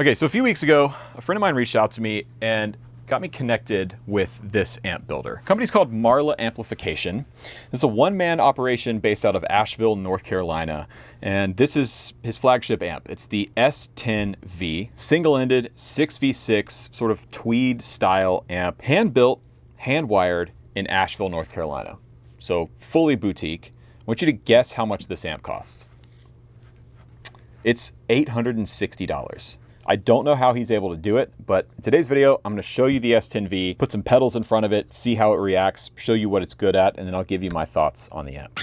Okay, so a few weeks ago, a friend of mine reached out to me and got me connected with this amp builder. The company's called Marla Amplification. It's a one-man operation based out of Asheville, North Carolina. And this is his flagship amp. It's the S10V, single-ended 6V6 sort of tweed style amp, hand-built, hand-wired in Asheville, North Carolina. So fully boutique. I want you to guess how much this amp costs. It's $860. I don't know how he's able to do it, but in today's video, I'm gonna show you the S10V, put some pedals in front of it, see how it reacts, show you what it's good at, and then I'll give you my thoughts on the amp.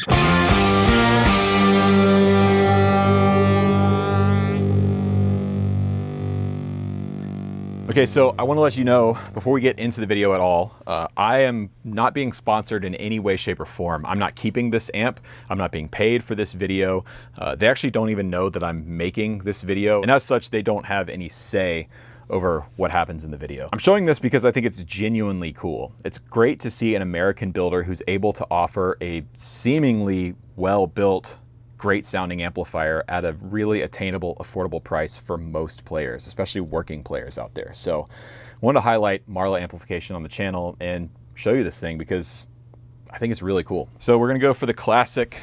Okay, so I wanna let you know, before we get into the video at all, I am not being sponsored in any way, shape, or form. I'm not keeping this amp. I'm not being paid for this video. They actually don't even know that I'm making this video, and as such, they don't have any say over what happens in the video. I'm showing this because I think it's genuinely cool. It's great to see an American builder who's able to offer a seemingly well-built, great sounding amplifier at a really attainable, affordable price for most players, especially working players out there. So I wanted to highlight Marla Amplification on the channel and show you this thing because I think it's really cool. So we're gonna go for the classic,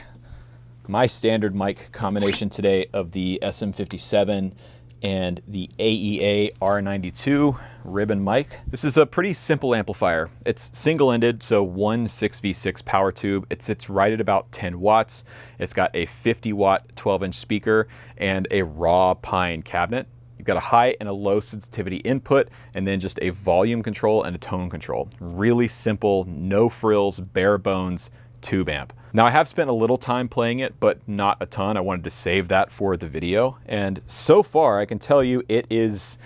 my standard mic combination today of the SM57 and the AEA R92 ribbon mic. This is a pretty simple amplifier. It's single-ended, so one 6V6 power tube. It sits right at about 10 watts. It's got a 50-watt 12-inch speaker and a raw pine cabinet. You've got a high and a low sensitivity input, and then just a volume control and a tone control. Really simple, no frills, bare bones tube amp. Now I have spent a little time playing it, but not a ton. I wanted to save that for the video. And so far I can tell you it is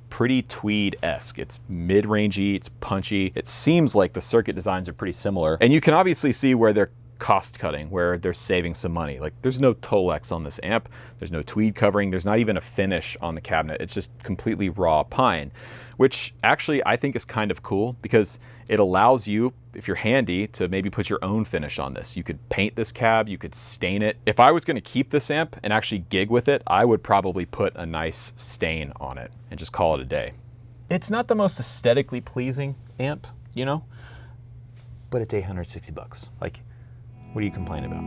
pretty tweed-esque. It's mid-rangey, it's punchy. It seems like the circuit designs are pretty similar. And you can obviously see where they're cost cutting, where they're saving some money. Like there's no Tolex on this amp. There's no tweed covering. There's not even a finish on the cabinet. It's just completely raw pine, which actually I think is kind of cool because it allows you, if you're handy, to maybe put your own finish on this. You could paint this cab, you could stain it. If I was gonna keep this amp and actually gig with it, I would probably put a nice stain on it and just call it a day. It's not the most aesthetically pleasing amp, you know, but it's 860 bucks. Like, what are you complaining about?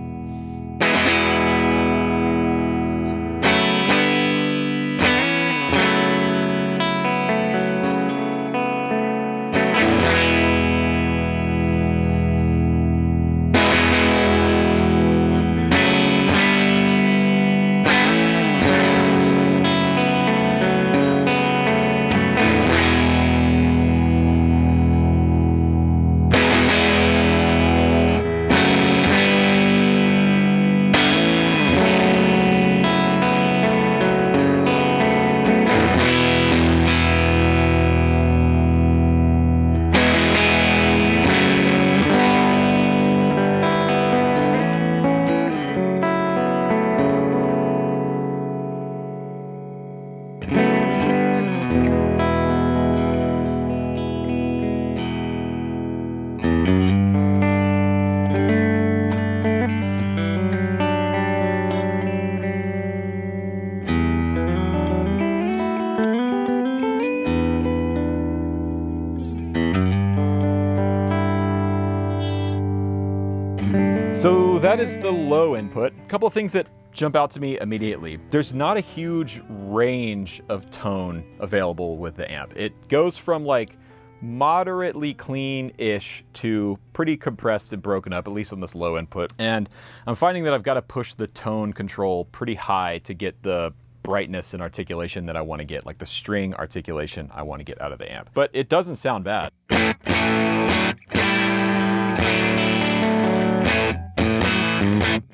So that is the low input. A couple of things that jump out to me immediately. There's not a huge range of tone available with the amp. It goes from like moderately clean-ish to pretty compressed and broken up, at least on this low input. And I'm finding that I've got to push the tone control pretty high to get the brightness and articulation that I want to get, like the string articulation I want to get out of the amp. But it doesn't sound bad.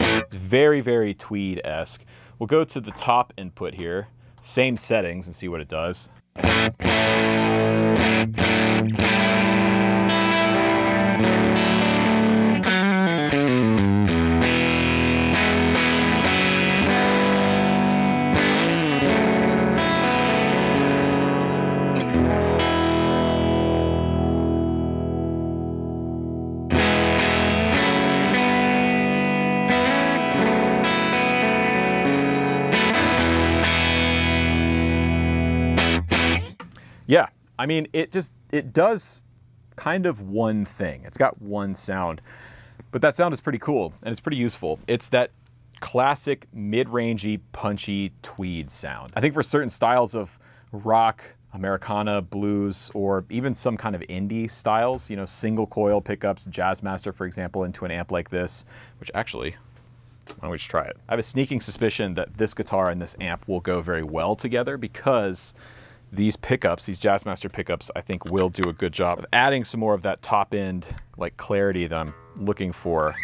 It's very, very tweed-esque. We'll go to the top input here, same settings, and see what it does. Yeah, I mean, it does kind of one thing. It's got one sound, but that sound is pretty cool and it's pretty useful. It's that classic mid-rangey, punchy tweed sound. I think for certain styles of rock, Americana, blues, or even some kind of indie styles, you know, single coil pickups, Jazzmaster, for example, into an amp like this, which actually, why don't we just try it? I have a sneaking suspicion that this guitar and this amp will go very well together because these pickups, these Jazzmaster pickups, I think will do a good job of adding some more of that top end, like clarity that I'm looking for.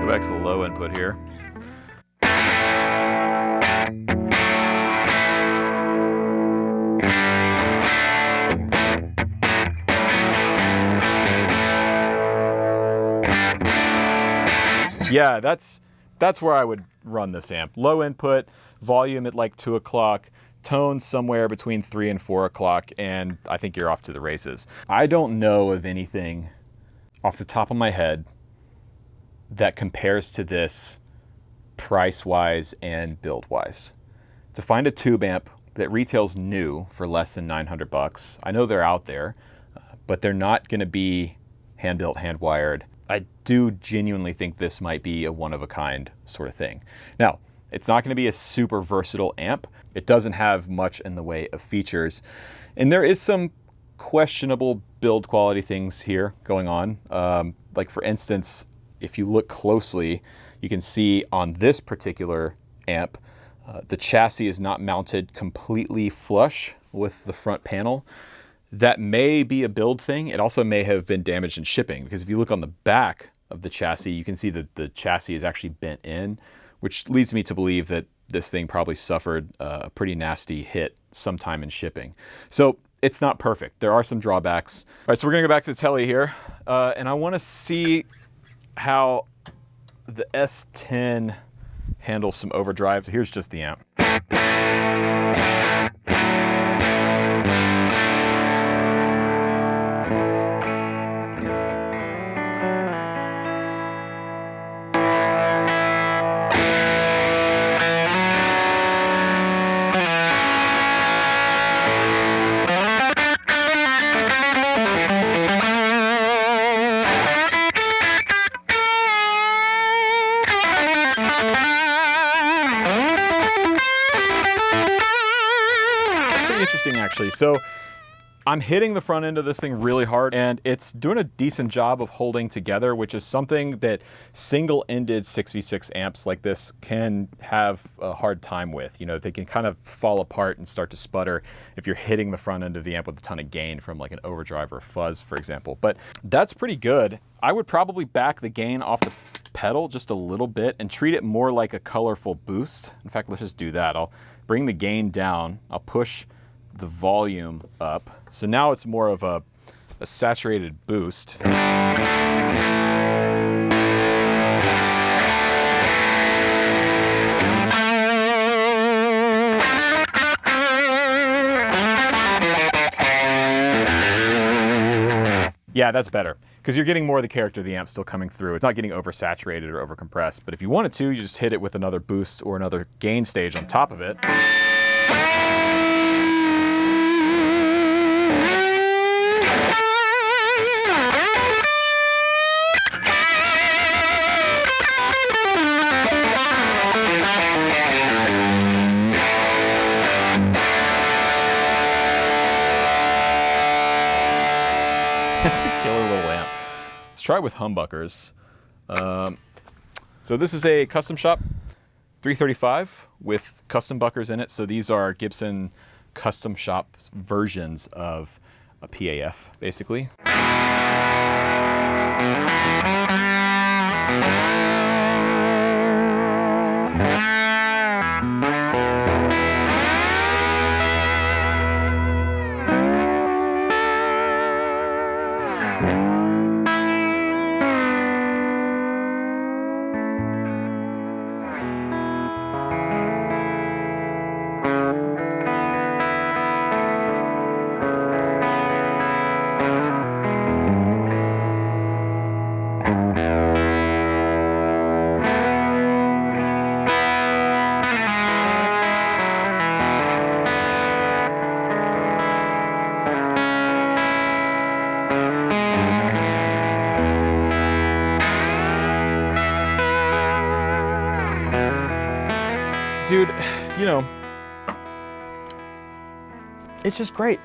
Back to the low input here. Yeah, that's where I would run this amp. Low input, volume at like 2 o'clock, tone somewhere between 3 and 4 o'clock, and I think you're off to the races. I don't know of anything off the top of my head that compares to this price-wise and build-wise. To find a tube amp that retails new for less than 900 bucks, I know they're out there, but they're not gonna be hand-built, hand-wired. I do genuinely think this might be a one-of-a-kind sort of thing. Now, it's not gonna be a super versatile amp. It doesn't have much in the way of features, and there is some questionable build quality things here going on. Like for instance, if you look closely, you can see on this particular amp, the chassis is not mounted completely flush with the front panel. That may be a build thing. It also may have been damaged in shipping, because if you look on the back of the chassis, you can see that the chassis is actually bent in, which leads me to believe that this thing probably suffered a pretty nasty hit sometime in shipping. So it's not perfect. There are some drawbacks. All right, so we're gonna go back to the Tele here, and I wanna see how the S10 handles some overdrive. So here's just the amp. Interesting actually. So I'm hitting the front end of this thing really hard and it's doing a decent job of holding together, which is something that single-ended 6v6 amps like this can have a hard time with. You know, they can kind of fall apart and start to sputter if you're hitting the front end of the amp with a ton of gain from like an overdrive or fuzz, for example. But that's pretty good. I would probably back the gain off the pedal just a little bit and treat it more like a colorful boost. In fact, let's just do that. I'll bring the gain down. I'll push the volume up. So now it's more of a saturated boost. Yeah, that's better, because you're getting more of the character of the amp still coming through. It's not getting oversaturated or overcompressed, but if you wanted to, you just hit it with another boost or another gain stage on top of it. That's a killer little amp. Let's try it with humbuckers. So this is a custom shop 335 with custom buckers in it. So these are Gibson custom shop versions of a PAF, basically. dude, you know, it's just great.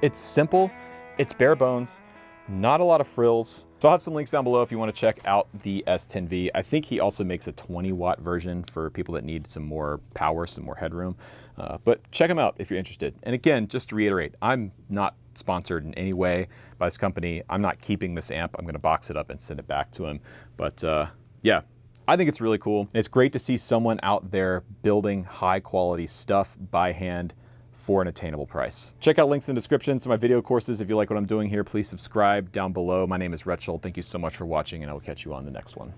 It's simple, it's bare bones, not a lot of frills. So I'll have some links down below if you want to check out the S10V. I think he also makes a 20-watt version for people that need some more power, some more headroom. But check him out if you're interested. And again, just to reiterate, I'm not sponsored in any way by this company. I'm not keeping this amp. I'm going to box it up and send it back to him. But yeah, I think it's really cool. And it's great to see someone out there building high quality stuff by hand for an attainable price. Check out links in the description to my video courses. If you like what I'm doing here, please subscribe down below. My name is Rachel. Thank you so much for watching, and I will catch you on the next one.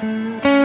Thank you.